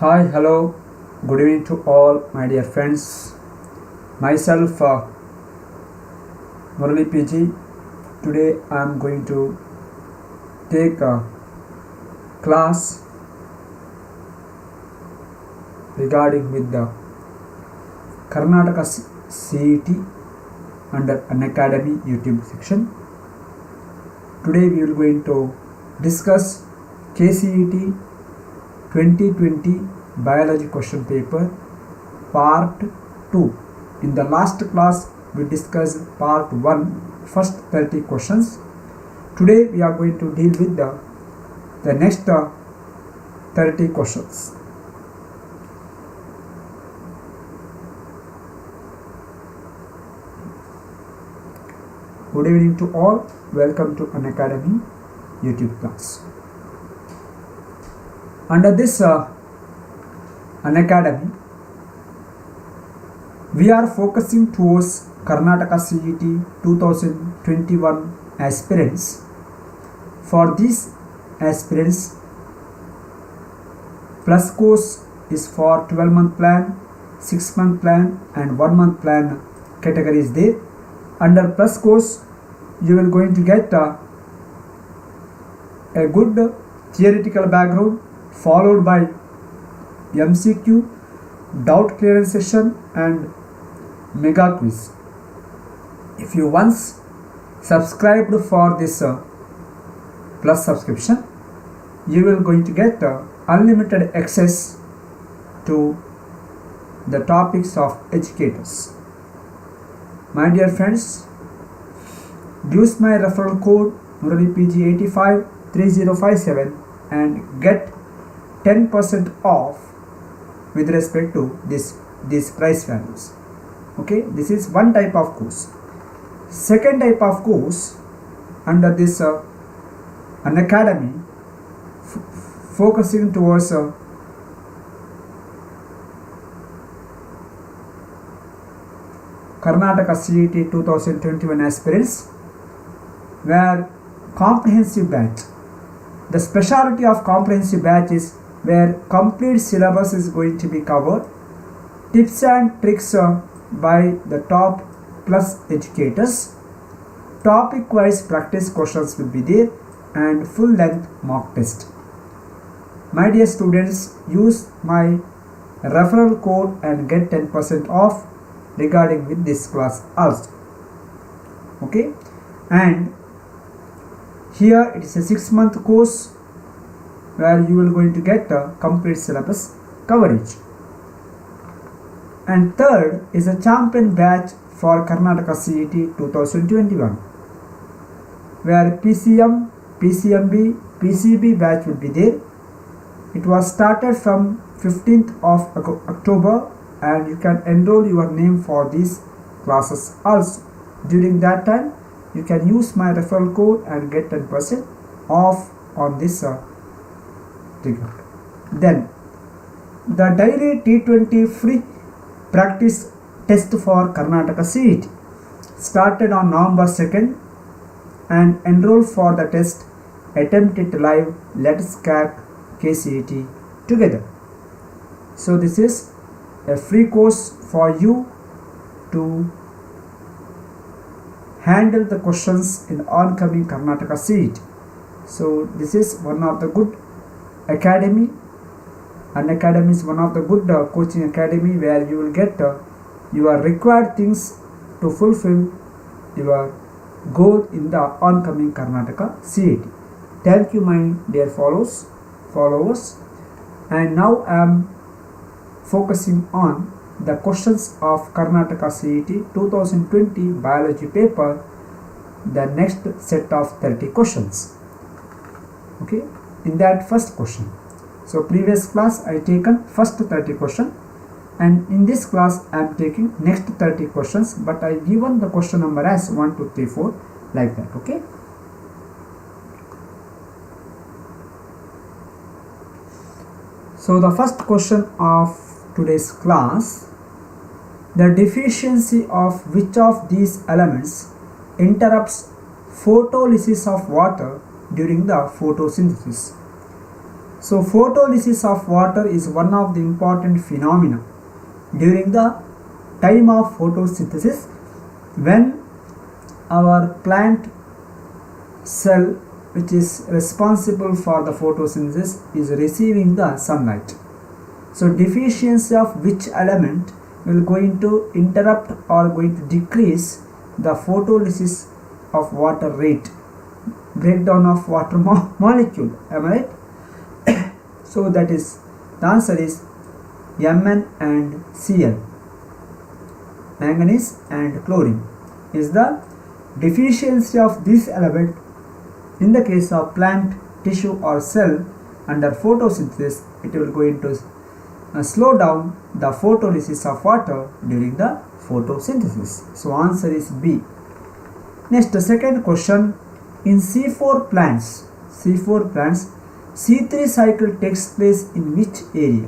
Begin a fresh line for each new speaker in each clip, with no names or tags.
Hi, hello, good evening to all my dear friends. Myself, Murali.P.G. Today I am going to take a class regarding with the Karnataka CET under Unacademy YouTube section. Today we will going to discuss KCET 2020 Biology question paper part 2. In the last class we discussed part 1, first 30 questions. Today we are going to deal with the next 30 questions. Good evening to all. Welcome to Unacademy YouTube class. Under this Unacademy, we are focusing towards Karnataka CET 2021 aspirants. For these aspirants, plus course is for 12-month plan, 6-month plan and 1-month plan category is there. Under plus course, you will going to get a good theoretical background followed by MCQ, doubt clearance session and mega quiz. If you once subscribed for this plus subscription, you will going to get unlimited access to the topics of educators. My dear friends, use my referral code Murali.P.G 85 3057 and get 10% off with respect to these price values. Okay, this is one type of course. Second type of course under this Unacademy focusing towards Karnataka CET 2021 aspirants, where comprehensive batch. The specialty of comprehensive batch is where complete syllabus is going to be covered, tips and tricks by the top plus educators, topic wise practice questions will be there and full length mock test. My dear students, use my referral code and get 10% off regarding with this class also. Okay, and here it is a 6-month course where you will going to get a complete syllabus coverage. And third is a champion batch for Karnataka CET 2021, where PCM, PCMB, PCB batch will be there. It was started from 15th of October and you can enroll your name for these classes also. During that time, you can use my referral code and get 10% off on this trigger. Then the daily T20 free practice test for Karnataka CET started on November 2nd and enroll for the test. Attempt it live. Let's crack KCET together. So this is a free course for you to handle the questions in oncoming Karnataka CET. So this is one of the good academy. Unacademy is one of the good coaching academy where you will get your required things to fulfill your goal in the oncoming Karnataka CET. Thank you my dear followers. And now I am focusing on the questions of Karnataka CET 2020 biology paper, the next set of 30 questions. Okay, in that first question. So previous class I taken first 30 question and in this class I am taking next 30 questions, but I given the question number as 1, 2, 3, 4 like that. Okay. So the first question of today's class, the deficiency of which of these elements interrupts photolysis of water during the photosynthesis? So photolysis of water is one of the important phenomena during the time of photosynthesis, when our plant cell, which is responsible for the photosynthesis, is receiving the sunlight. So deficiency of which element will going to interrupt or going to decrease the photolysis of water rate, breakdown of water molecule, am I right? So that is, the answer is Mn and Cl, manganese and chlorine, is the deficiency of this element in the case of plant tissue or cell under photosynthesis. It will going to slow down the photolysis of water during the photosynthesis. So answer is B. Next, the second question, in C4 plants C3 cycle takes place in which area?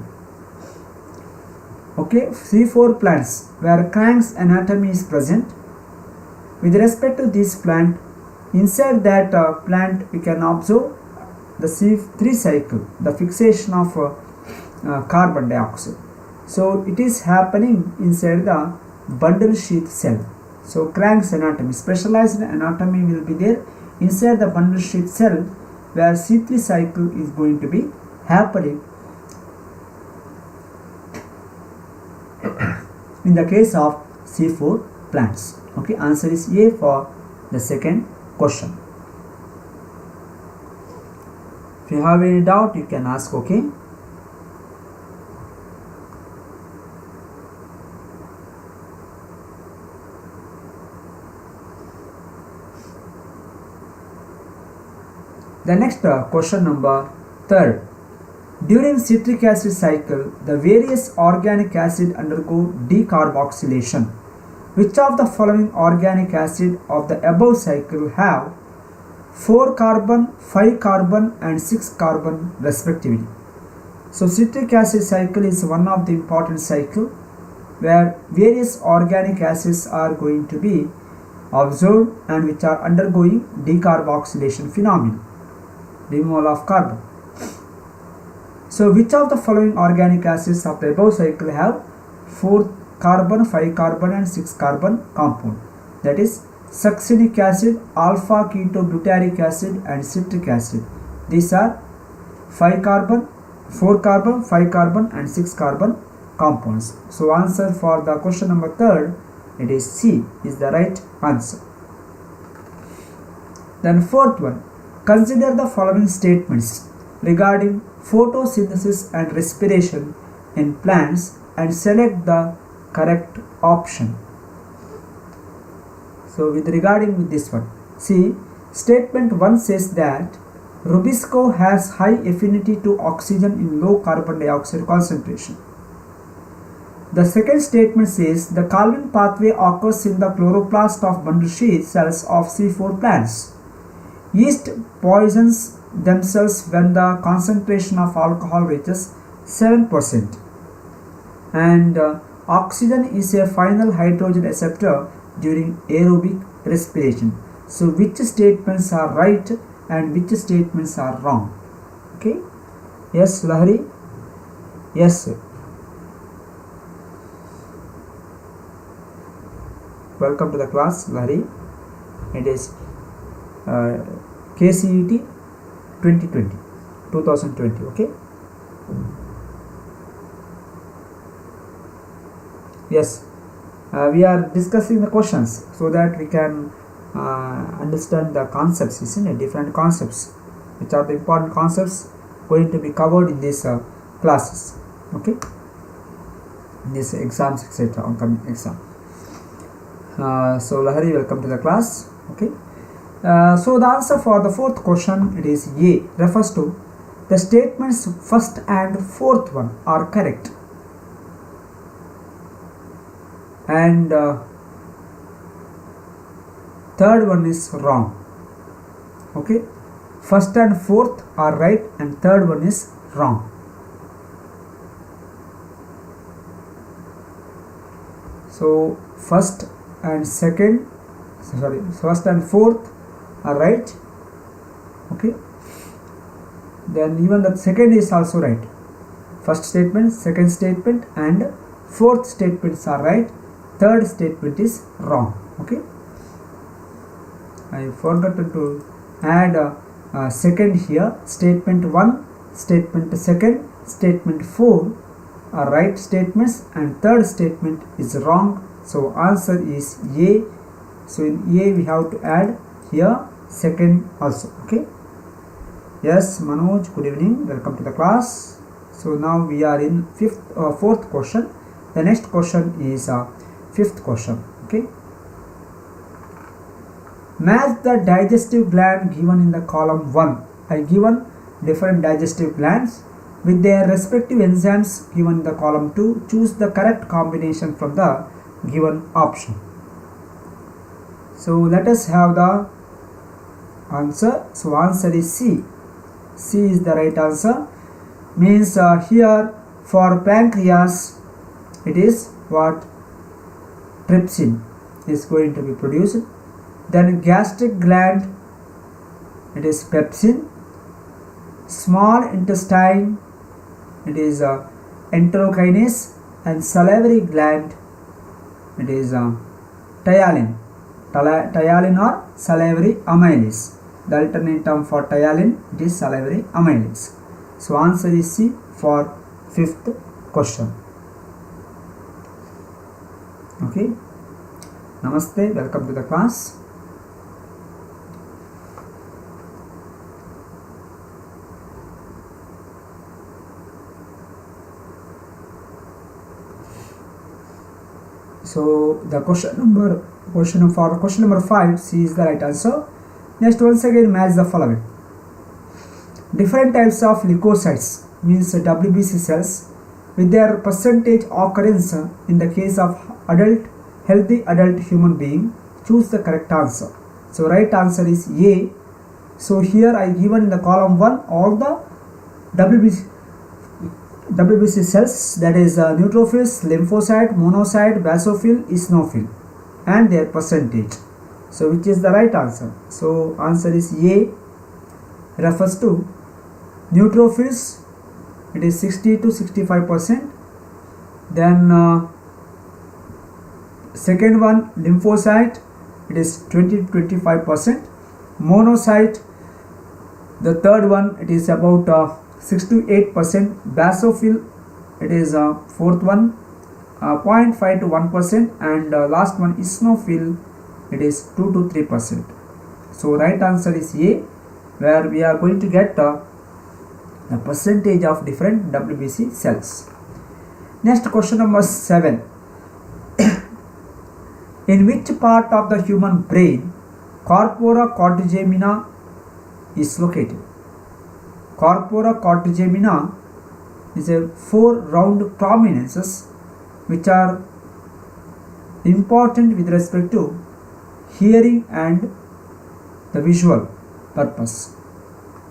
Okay, C4 plants where Crank's anatomy is present. With respect to this plant, inside that plant we can observe the C3 cycle, the fixation of carbon dioxide. So it is happening inside the bundle sheath cell. So Crank's anatomy, specialized anatomy will be there inside the bundle sheath cell, where C3 cycle is going to be happening in the case of C4 plants. Okay, answer is A for the second question. If you have any doubt, you can ask. Okay. The next question number 3rd. During citric acid cycle, the various organic acid undergo decarboxylation. Which of the following organic acid of the above cycle have 4 carbon, 5 carbon and 6 carbon respectively? So citric acid cycle is one of the important cycle where various organic acids are going to be observed and which are undergoing decarboxylation phenomenon, removal of carbon. So which of the following organic acids of the above cycle have 4 carbon, 5 carbon and 6 carbon compound? That is succinic acid, alpha ketobutaric acid and citric acid. These are 5 carbon, 4 carbon, 5 carbon and 6 carbon compounds. So answer for the question number 3rd, it is C is the right answer. Then 4th one, consider the following statements regarding photosynthesis and respiration in plants and select the correct option. So with regarding with this one, see, statement 1 says that Rubisco has high affinity to oxygen in low carbon dioxide concentration. The second statement says the Calvin pathway occurs in the chloroplast of bundle sheath cells of C4 plants. Yeast poisons themselves when the concentration of alcohol reaches 7%, and oxygen is a final hydrogen acceptor during aerobic respiration. So which statements are right and which statements are wrong? Okay, yes Lahari, yes sir. Welcome to the class Lahari. It is KCET 2020. Okay. Yes, we are discussing the questions so that we can understand the concepts, isn't it? Different concepts, which are the important concepts going to be covered in these classes. Okay, in these exams, etc. Oncoming exam. So Lahari, welcome to the class. Okay. So the answer for the 4th question, it is A, refers to the statements 1st and 4th one are correct, and 3rd one is wrong. Okay, 1st and 4th are right and 3rd one is wrong. So 1st and 4th are right. Okay, then even the second is also right. First statement, second statement and fourth statements are right. Third statement is wrong. Okay, I forgot to add a second here. Statement 1, statement second, statement 4 are right statements and third statement is wrong. So answer is A. So in A we have to add here second also. Okay. Yes, Manoj, good evening. Welcome to the class. So now we are in fourth question. The next question is fifth question. Okay. Match the digestive gland given in the column 1. I given different digestive glands with their respective enzymes given in the column 2. Choose the correct combination from the given option. So let us have the answer. So answer is C. C is the right answer. Means here for pancreas it is what? Trypsin is going to be produced. Then gastric gland it is pepsin. Small intestine it is enterokinase, and salivary gland it is tyalin. Tyalin or salivary amylase. The alternate term for tyalin it is salivary amylase. So answer is C for fifth question. Okay. Namaste. Welcome to the class. So the question number 5, C is the right answer. Next, once again match the following. Different types of leukocytes means WBC cells with their percentage occurrence in the case of healthy adult human being. Choose the correct answer. So right answer is A. So here I given in the column 1 all the WBC cells, that is neutrophils, lymphocyte, monocyte, basophil, eosinophil and their percentage. So which is the right answer? So answer is A. Refers to neutrophils, it is 60 to 65%. Then second one lymphocyte, it is 20 to 25%. Monocyte, the third one, it is about 6 to 8%. Basophil, it is fourth one, 0.5 to 1%, and last one eosinophil, it is 2 to 3%. So right answer is A, where we are going to get the percentage of different WBC cells. Next, question number 7. In which part of the human brain corpora quadrigemina is located? Corpora quadrigemina is a 4 round prominences which are important with respect to hearing and the visual purpose.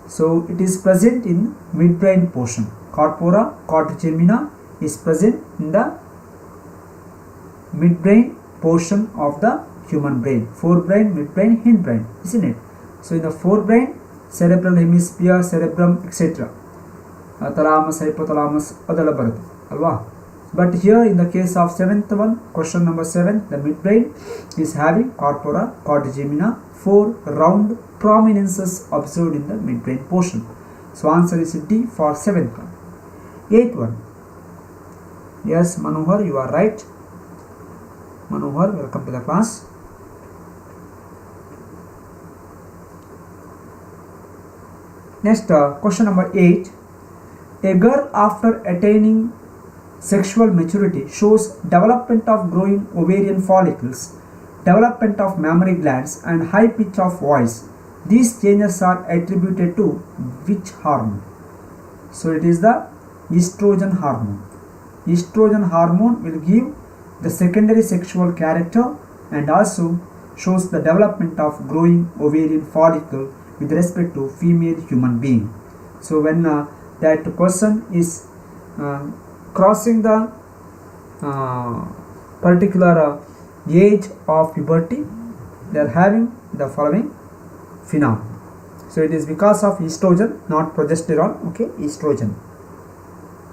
So it is present in midbrain portion. Corpora quadrigemina is present in the midbrain portion of the human brain. Forebrain, midbrain, hindbrain, isn't it? So in the forebrain, cerebral hemisphere, cerebrum, etc. Thalamus, hypothalamus, adala baradu, alva. But here in the case of seventh one, question number 7, the midbrain is having corpora quadrigemina, 4 round prominences observed in the midbrain portion. So answer is D for 7th one. 8th one. Yes, Manohar, you are right. Manohar, welcome to the class. Next, question number 8. A girl after attaining sexual maturity shows development of growing ovarian follicles, development of mammary glands and high pitch of voice. These changes are attributed to which hormone? So it is the estrogen hormone. Estrogen hormone will give the secondary sexual character and also shows the development of growing ovarian follicle with respect to female human being. So when that person is crossing the particular age of puberty, they are having the following phenomena. So it is because of estrogen, not progesterone. Okay, estrogen.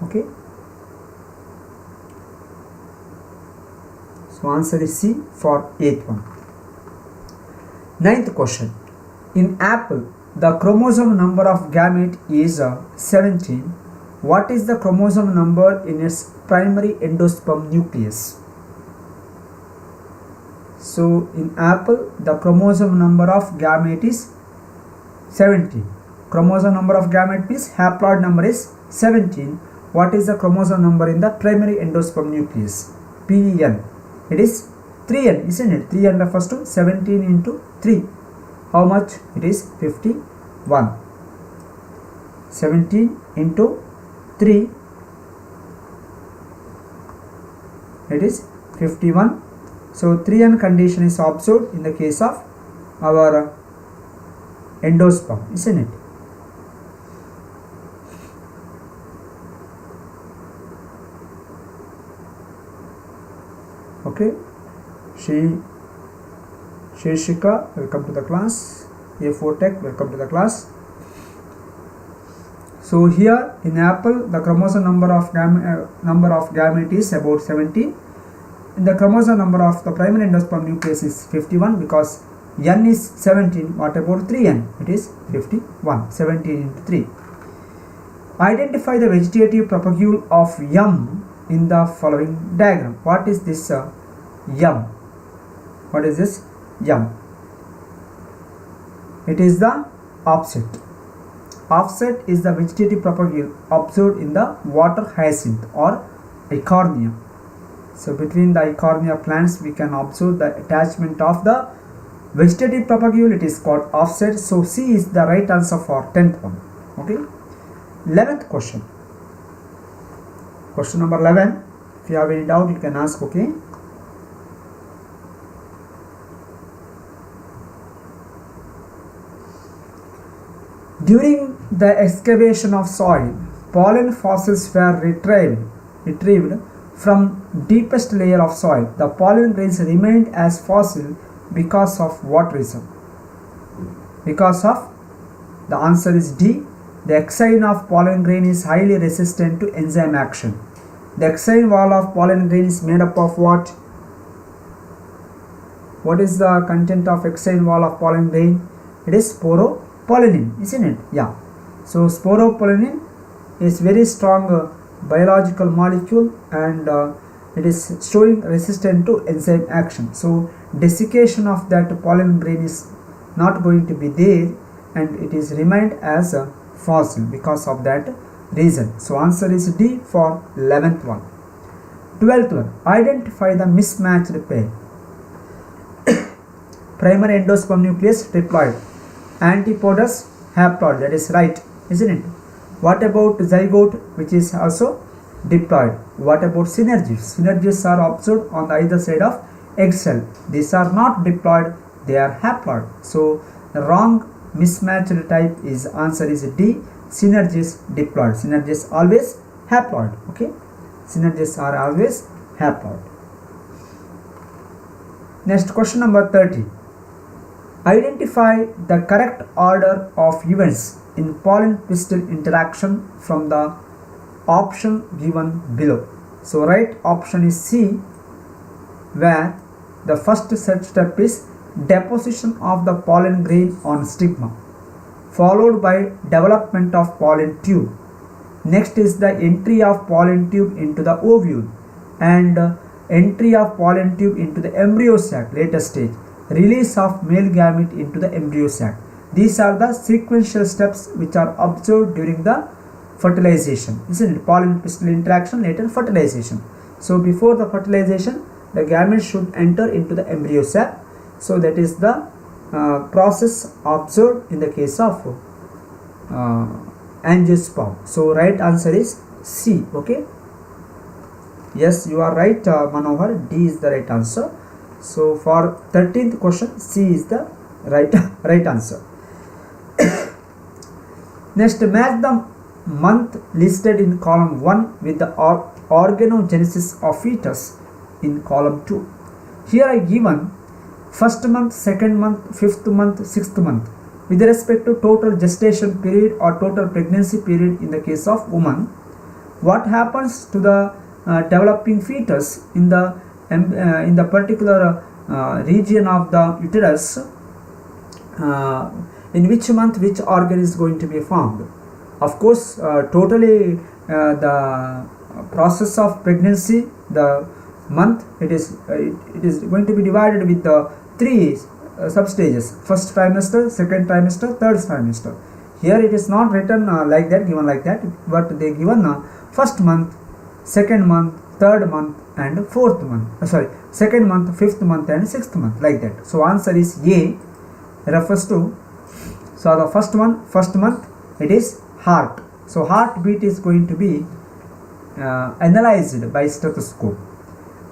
Okay. So answer is C for 8th one. 9th question. In apple, the chromosome number of gamete is 17. What is the chromosome number in its primary endosperm nucleus? So in apple, the chromosome number of gamete is 17. Chromosome number of gamete means haploid number is 17. What is the chromosome number in the primary endosperm nucleus? PEN. It is 3n, isn't it? 3n refers to 17 into 3. How much? It is 51. 17 into 3. It is 51. So 3n condition is observed in the case of our endosperm, isn't it? Okay. Shishika, welcome to the class. A4 Tech, welcome to the class. So here in apple, the chromosome number of gamete is about 17. In the chromosome number of the primary endosperm nucleus is 51 because n is 17. What about 3n? It is 51. 17 into 3. Identify the vegetative propagule of M in the following diagram. What is this M? What is this M? It is the offset. Offset is the vegetative propagule observed in the water hyacinth or eichhornia. So between the eichhornia plants we can observe the attachment of the vegetative propagule. It is called offset. So C is the right answer for 10th one. Okay. 11th question. Question number 11. If you have any doubt, you can ask. Okay. During the excavation of soil, pollen fossils were retrieved from deepest layer of soil. The pollen grains remained as fossil because of what reason? Because of, the answer is D. The exine of pollen grain is highly resistant to enzyme action. The exine wall of pollen grain is made up of what? What is the content of exine wall of pollen grain? It is sporopollenin, isn't it? Yeah. So sporopollenin is very strong biological molecule and it is showing resistant to enzyme action. So desiccation of that pollen grain is not going to be there and it is remained as a fossil because of that reason. So answer is D for 11th one. 12th one. Identify the mismatched pair. Primary endosperm nucleus diploid. Antipodous haploid. That is right, isn't it? What about zygote, which is also diploid? What about synergies? Synergies are observed on the either side of egg cell. These are not diploid, they are haploid. So the wrong mismatched type is answer is D. Synergies diploid. Synergies always haploid. Okay. Synergies are always haploid. Next question number 30. Identify the correct order of events in pollen pistil interaction from the option given below. So right option is C, where the first step is deposition of the pollen grain on stigma, followed by development of pollen tube. Next is the entry of pollen tube into the ovule and entry of pollen tube into the embryo sac, later stage, release of male gamete into the embryo sac. These are the sequential steps which are observed during the fertilization, isn't it? Pollen pistil interaction, later fertilization. So before the fertilization, the gamete should enter into the embryo sac. So that is the process observed in the case of angiosperm. So right answer is C. Okay. Yes, you are right, Manohar. D is the right answer. So for 13th question, C is the right answer. Next, match the month listed in column 1 with the organogenesis of fetus in column 2. Here I given first month, second month, fifth month, sixth month. with respect to total gestation period or total pregnancy period in the case of woman. What happens to the developing fetus in the particular region of the uterus, in which month which organ is going to be formed. Of course, totally the process of pregnancy, the month, it is going to be divided with the three sub-stages: first trimester, second trimester, third trimester. Here it is not written like that, given like that, but they given first month, second month, third month and fourth month, second month, fifth month and sixth month, like that. So answer is A, refers to, so the first month, it is heart. So heartbeat is going to be analyzed by stethoscope.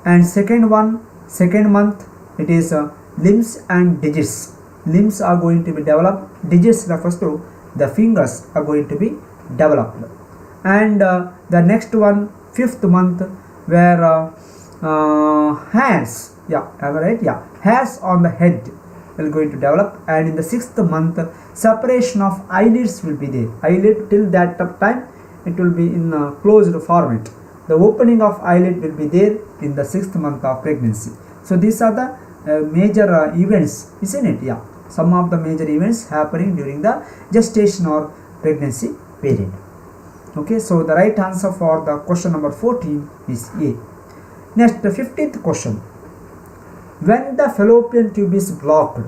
And second month, it is limbs and digits. Limbs are going to be developed. Digits refers to the fingers are going to be developed. And the next one, fifth month, where hairs, hairs on the head will going to develop. And in the sixth month, separation of eyelids will be there. Eyelid, till that time it will be in closed format. The opening of eyelid will be there in the sixth month of pregnancy. So these are the major events, isn't it? Yeah, some of the major events happening during the gestation or pregnancy period. Okay, so the right answer for the question number 14 is A. Next, the 15th question. When the fallopian tube is blocked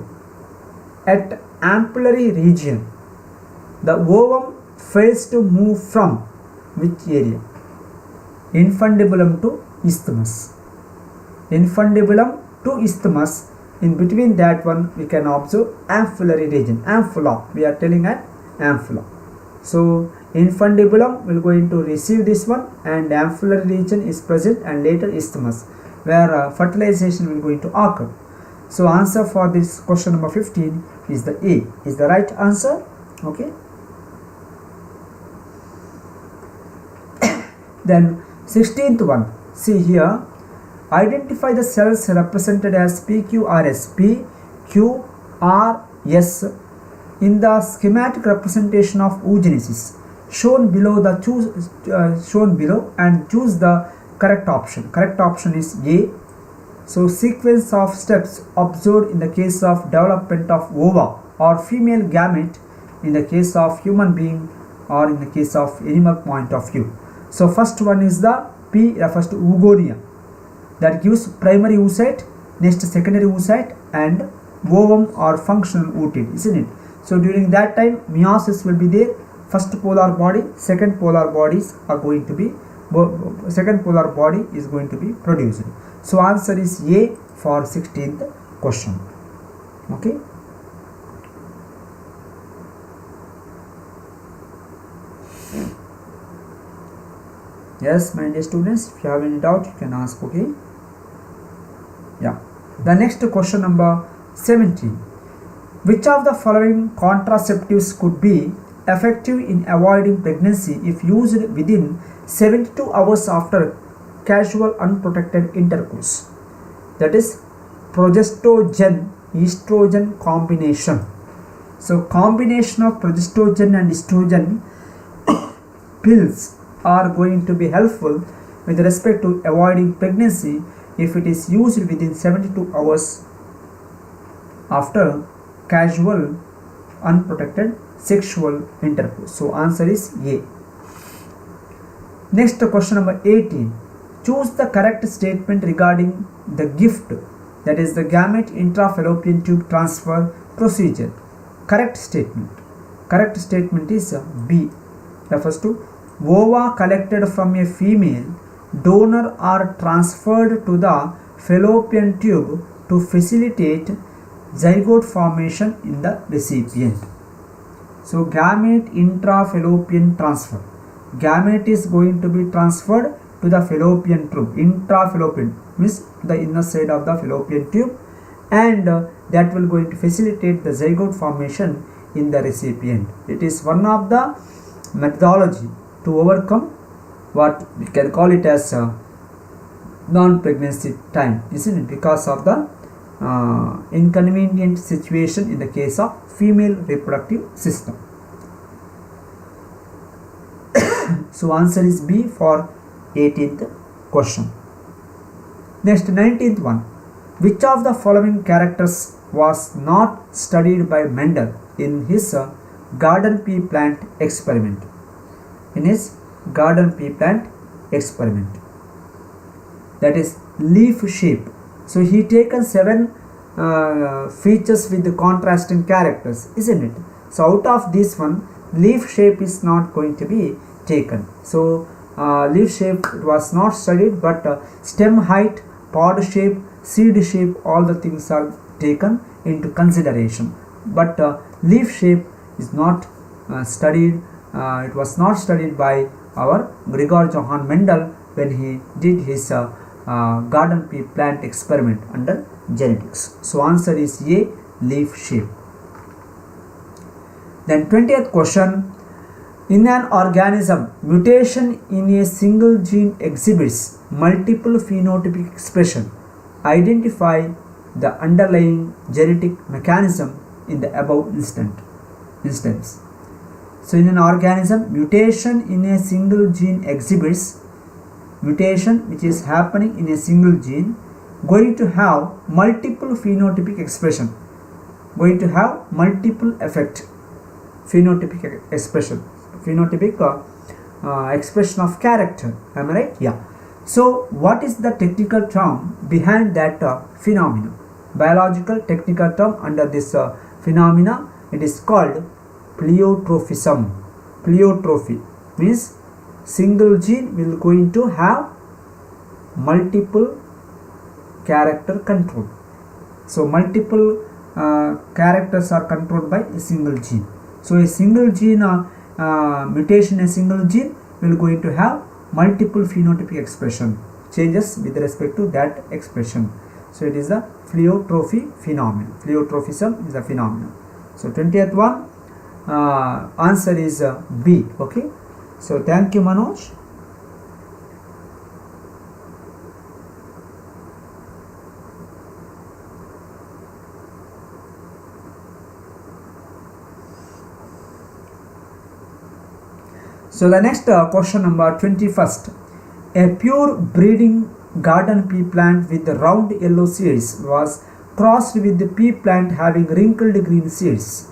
at ampullary region, the ovum fails to move from which area? Infundibulum to isthmus. Infundibulum to isthmus. In between that one, we can observe ampullary region. Ampulla, we are telling at ampulla. So infundibulum will going to receive this one, and ampullary region is present, and later isthmus, where fertilization will going to occur. So answer for this question number 15 is the A, is the right answer. Okay. Then 16th one, see here, identify the cells represented as PQRS, PQRS in the schematic representation of oogenesis shown below and choose the correct option. Correct option is A. So sequence of steps observed in the case of development of ova or female gamete in the case of human being or in the case of animal point of view. So first one is the P, refers to oogonia, that gives primary oocyte, next secondary oocyte and ovum or functional oocyte, isn't it? So during that time meiosis will be there. First polar body, second polar bodies are going to be, second polar body is going to be produced. So answer is A for 16th question. Okay. Yes, my dear students, if you have any doubt, you can ask. Okay. Yeah. The next question number 17. Which of the following contraceptives could be effective in avoiding pregnancy if used within 72 hours after casual unprotected intercourse? That is progestogen estrogen combination. So combination of progestogen and estrogen pills are going to be helpful with respect to avoiding pregnancy if it is used within 72 hours after casual unprotected sexual intercourse. So answer is A. Next question number 18. Choose the correct statement regarding the gift, that is the gamete intrafallopian tube transfer procedure. Correct statement. Correct statement is B. Refers to ova collected from a female donor are transferred to the fallopian tube to facilitate zygote formation in the recipient. So gamete intrafallopian transfer. Gamete is going to be transferred to the fallopian tube. Intrafallopian means the inner side of the fallopian tube, and that will going to facilitate the zygote formation in the recipient. It is one of the methodology to overcome what we can call it as non-pregnancy time, isn't it? Because of the inconvenient situation in the case of female reproductive system. So answer is B for 18th question. Next, 19th one. Which of the following characters was not studied by Mendel in his garden pea plant experiment? In his garden pea plant experiment, that is leaf shape. So he taken 7 features with the contrasting characters, isn't it? So out of this one, leaf shape is not going to be taken. So leaf shape was not studied, but stem height, pod shape, seed shape, all the things are taken into consideration. But leaf shape is not studied. It was not studied by our Gregor Johann Mendel when he did his garden pea plant experiment under genetics. So answer is A, leaf shape. Then 20th question. In an organism, mutation in a single gene exhibits multiple phenotypic expression. Identify the underlying genetic mechanism in the above instance. So in an organism, mutation in a single gene exhibits mutation which is happening in a single gene, going to have multiple phenotypic expression, going to have multiple effect, phenotypic expression, phenotypic expression of character. Am I right? Yeah. So what is the technical term behind that phenomena? Biological technical term under this phenomena, it is called pleiotrophism. Pleiotrophy means single gene will going to have multiple character control. So multiple characters are controlled by a single gene. So a single gene mutation in a single gene will going to have multiple phenotypic expression changes with respect to that expression. So it is the pleiotrophy phenomenon. Pleiotrophism is a phenomenon. So 20th one answer is B. Okay. So thank you, Manoj. So the next question number 21st. A pure breeding garden pea plant with the round yellow seeds was crossed with the pea plant having wrinkled green seeds.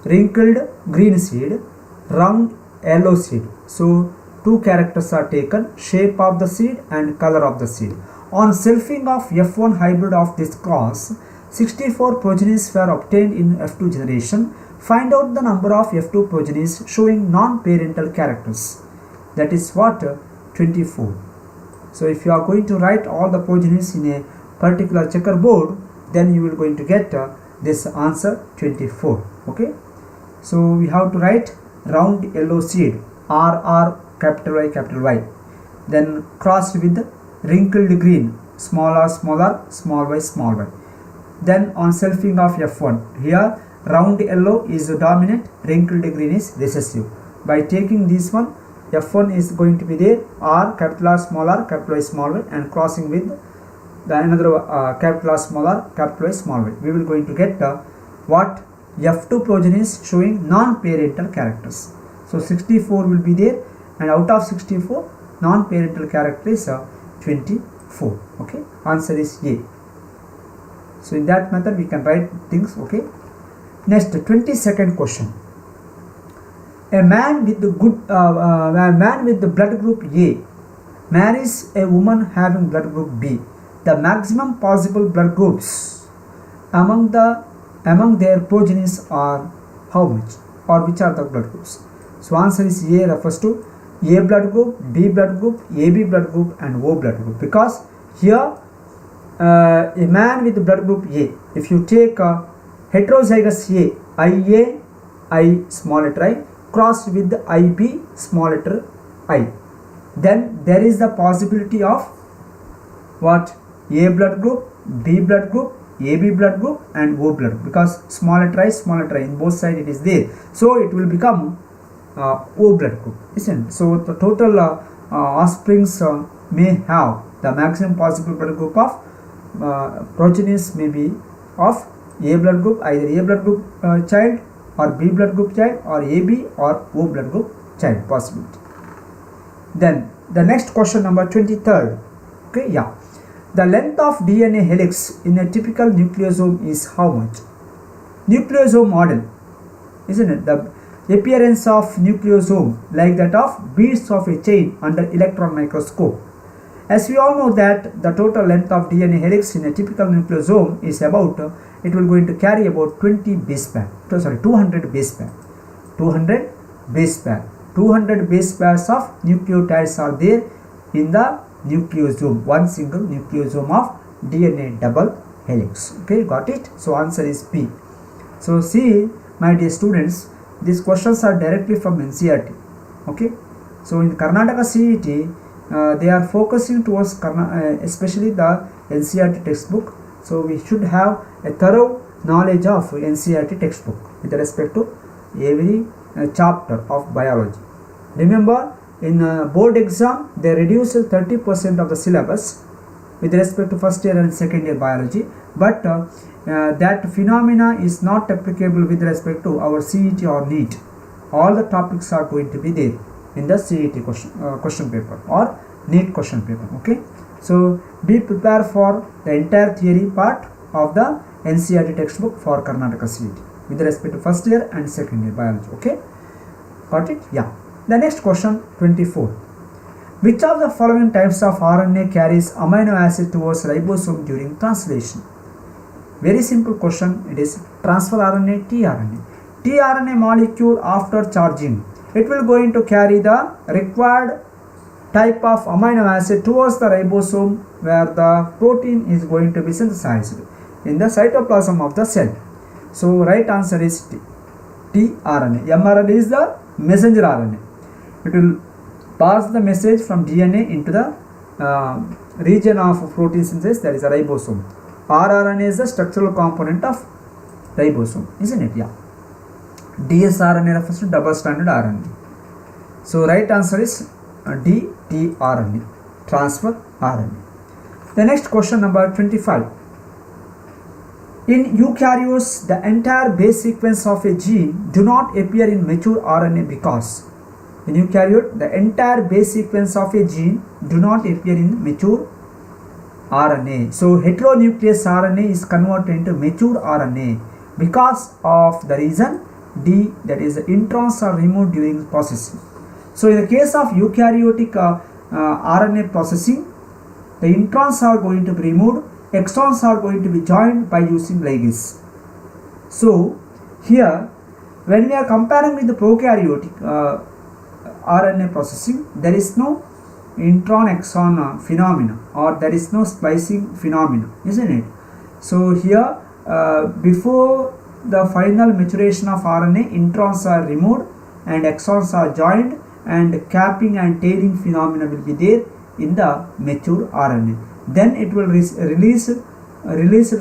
Wrinkled green seed, round yellow seed. So two characters are taken, shape of the seed and color of the seed. On selfing of F1 hybrid of this cross, 64 progenies were obtained in F2 generation. Find out the number of F2 progenies showing non-parental characters. That is what? 24. So if you are going to write all the progenies in a particular checkerboard, then you will going to get this answer 24. Okay. So we have to write round yellow seed, RR capital Y capital Y. Then crossed with wrinkled green, small r, small y, small y. Then on selfing of F1, here round yellow is dominant, wrinkled green is recessive. By taking this one, F1 is going to be there, R, capital R, capital Y, small y, and crossing with the another capital R, capital Y, small y. We will going to get what? F2 progenies showing non-parental characters. So 64 will be there, and out of 64, non-parental character is 24. Okay, answer is A. So in that method we can write things. Okay. Next, 22nd question. A man with the blood group A marries a woman having blood group B. The maximum possible blood groups among their progenies are how much, or which are the blood groups? So answer is A, refers to A blood group, B blood group, AB blood group and O blood group, because here a man with blood group A, if you take heterozygous A, IA, I small letter I, crossed with IB small letter I, then there is the possibility of what? A blood group, B blood group, AB blood group and O blood group, because small letter I in both sides it is there. So it will become O blood group, isn't it? So the total offsprings may have the maximum possible blood group of progenies may be of A blood group, either A blood group child or B blood group child or AB or O blood group child possibility. Then the next question number 23rd. Okay, yeah. The length of DNA helix in a typical nucleosome is how much? Nucleosome model, isn't it? The appearance of nucleosome like that of beads of a chain under electron microscope. As we all know that the total length of DNA helix in a typical nucleosome is about, it will going to carry about 200 base pair. 200 base pairs. 200 base pairs of nucleotides are there in the nucleosome, one single nucleosome of DNA double helix. Okay, got it? So answer is B. So see, my dear students, these questions are directly from NCERT. Okay, so in Karnataka CET, they are focusing towards especially the NCERT textbook. So we should have a thorough knowledge of NCERT textbook with respect to every chapter of biology. Remember, in board exam they reduced 30% of the syllabus with respect to first year and second year biology, but that phenomena is not applicable with respect to our CET or NEET. All the topics are going to be there in the CET question paper or NEET question paper. Okay, so be prepared for the entire theory part of the NCERT textbook for Karnataka CET with respect to first year and second year biology. Okay, got it? Yeah. The next question 24. Which of the following types of RNA carries amino acid towards ribosome during translation? Very simple question. It is transfer RNA, tRNA. tRNA molecule after charging, it will going to carry the required type of amino acid towards the ribosome where the protein is going to be synthesized in the cytoplasm of the cell. So right answer is tRNA. mRNA is the messenger RNA. It will pass the message from DNA into the region of protein synthesis, that is a ribosome. rRNA is the structural component of ribosome, isn't it? Yeah. dsRNA refers to double stranded RNA. So right answer is D, tRNA, transfer RNA. The next question number 25. In eukaryotes, the entire base sequence of a gene do not appear in mature RNA because in eukaryote, the entire base sequence of a gene do not appear in mature RNA. So heteronucleus RNA is converted into mature RNA because of the reason D, that is the introns are removed during processing. So in the case of eukaryotic RNA processing, the introns are going to be removed, exons are going to be joined by using ligase. So here when we are comparing with the prokaryotic RNA processing, there is no intron exon phenomena or there is no splicing phenomena, isn't it? So here before the final maturation of RNA, introns are removed and exons are joined and capping and tailing phenomena will be there in the mature RNA. Then it will release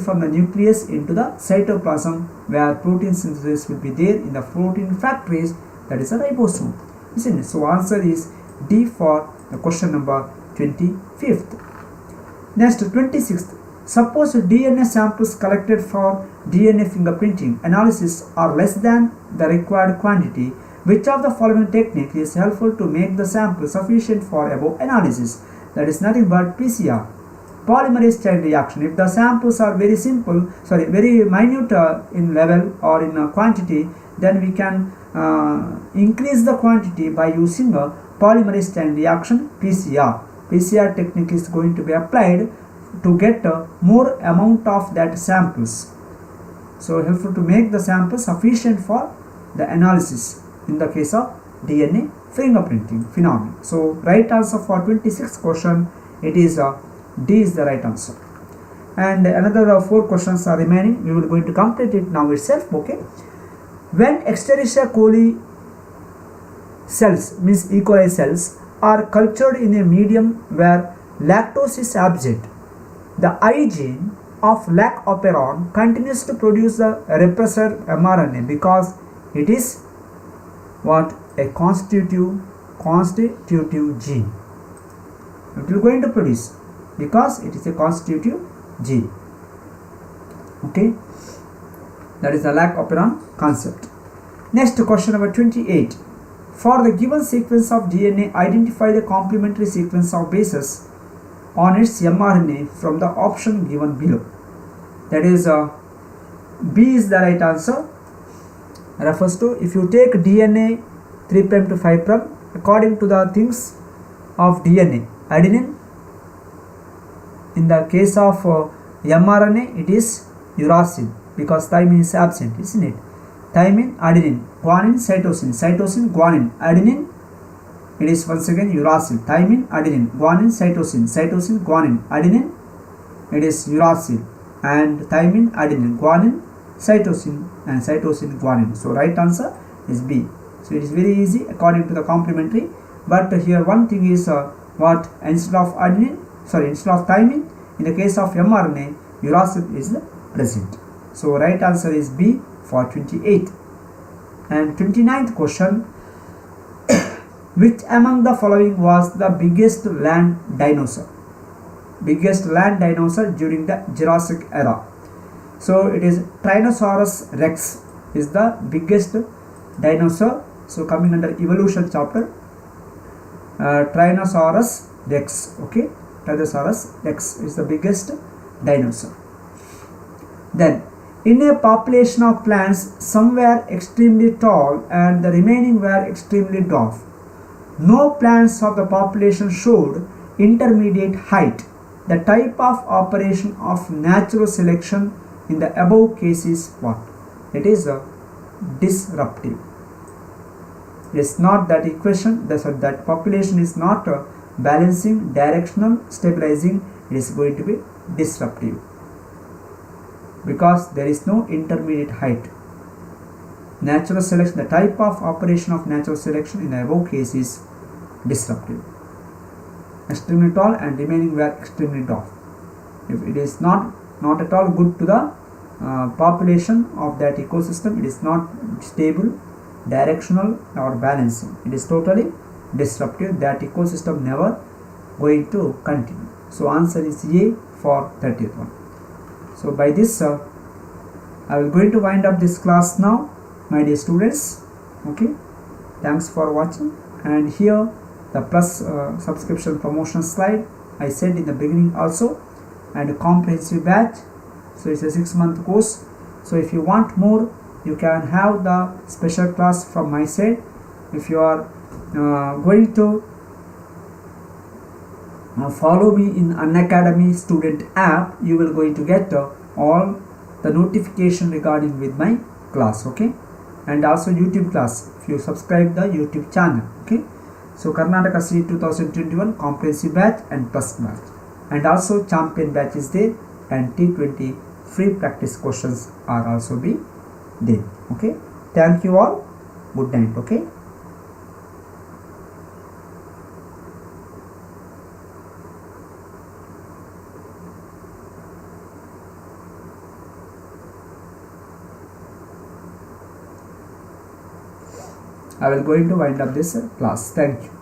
from the nucleus into the cytoplasm where protein synthesis will be there in the protein factories, that is a ribosome, isn't it? So answer is D for the question number 25th. Next 26th. Suppose DNA samples collected for DNA fingerprinting analysis are less than the required quantity. Which of the following technique is helpful to make the sample sufficient for above analysis? That is nothing but PCR, polymerase chain reaction. If the samples are very minute in level or in quantity, then we can increase the quantity by using a polymerase chain reaction, PCR. PCR technique is going to be applied to get more amount of that samples. So helpful to make the sample sufficient for the analysis in the case of DNA fingerprinting phenomenon. So right answer for 26th question, it is D is the right answer. And another 4 questions are remaining. We will going to complete it now itself. Okay. When Escherichia coli cells, means E. coli cells, are cultured in a medium where lactose is absent, the I gene of lac operon continues to produce the repressor mRNA because it is what? A constitutive gene. It will going to produce because it is a constitutive G. Okay, that is the lac operon concept. Next, question number 28. For the given sequence of DNA, identify the complementary sequence of bases on its mRNA from the option given below. That is B is the right answer. Refers to, if you take DNA 3' to 5', according to the things of DNA, adenine, in the case of mRNA it is uracil, because thymine is absent, isn't it? Thymine, adenine, guanine, cytosine, cytosine, guanine, adenine, it is once again uracil. Thymine, adenine, guanine, cytosine, cytosine, guanine, adenine, it is uracil, and thymine, adenine, guanine, cytosine, and cytosine, guanine. So right answer is B. So it is very easy according to the complementary. But here one thing is what, instead of thymine, in the case of mRNA, uracil is present. So right answer is B for 28. And 29th question. Which among the following was the biggest land dinosaur? Biggest land dinosaur during the Jurassic era. So it is Tyrannosaurus rex is the biggest dinosaur. So coming under evolution chapter, Tyrannosaurus rex. Okay, Tyrannosaurus rex is the biggest dinosaur. Then, in a population of plants, some were extremely tall and the remaining were extremely dwarf. No plants of the population showed intermediate height. The type of operation of natural selection in the above case is what? It is disruptive. It is not that equation, that population is not balancing, directional, stabilizing. It is going to be disruptive, because there is no intermediate height. Natural selection, the type of operation of natural selection in the above case is disruptive. Extremely tall and remaining were extremely dwarf. If it is not at all good to the population of that ecosystem, it is not stable, directional, or balancing. It is totally disruptive. That ecosystem never going to continue. So answer is A for 30th one. So by this I will going to wind up this class now, my dear students. Okay, thanks for watching. And here the plus subscription promotion slide I said in the beginning also, and a comprehensive batch. So it's a 6-month course. So if you want more, you can have the special class from my side. If you are going to follow me in Unacademy student app, you will going to get all the notification regarding with my class. Okay, and also YouTube class if you subscribe the YouTube channel. Okay, so Karnataka CET 2021 comprehensive batch and plus batch, and also champion batch is there, and T20 free practice questions are also be there. Okay, thank you all. Good night. Okay. I will going to wind up this class. Thank you.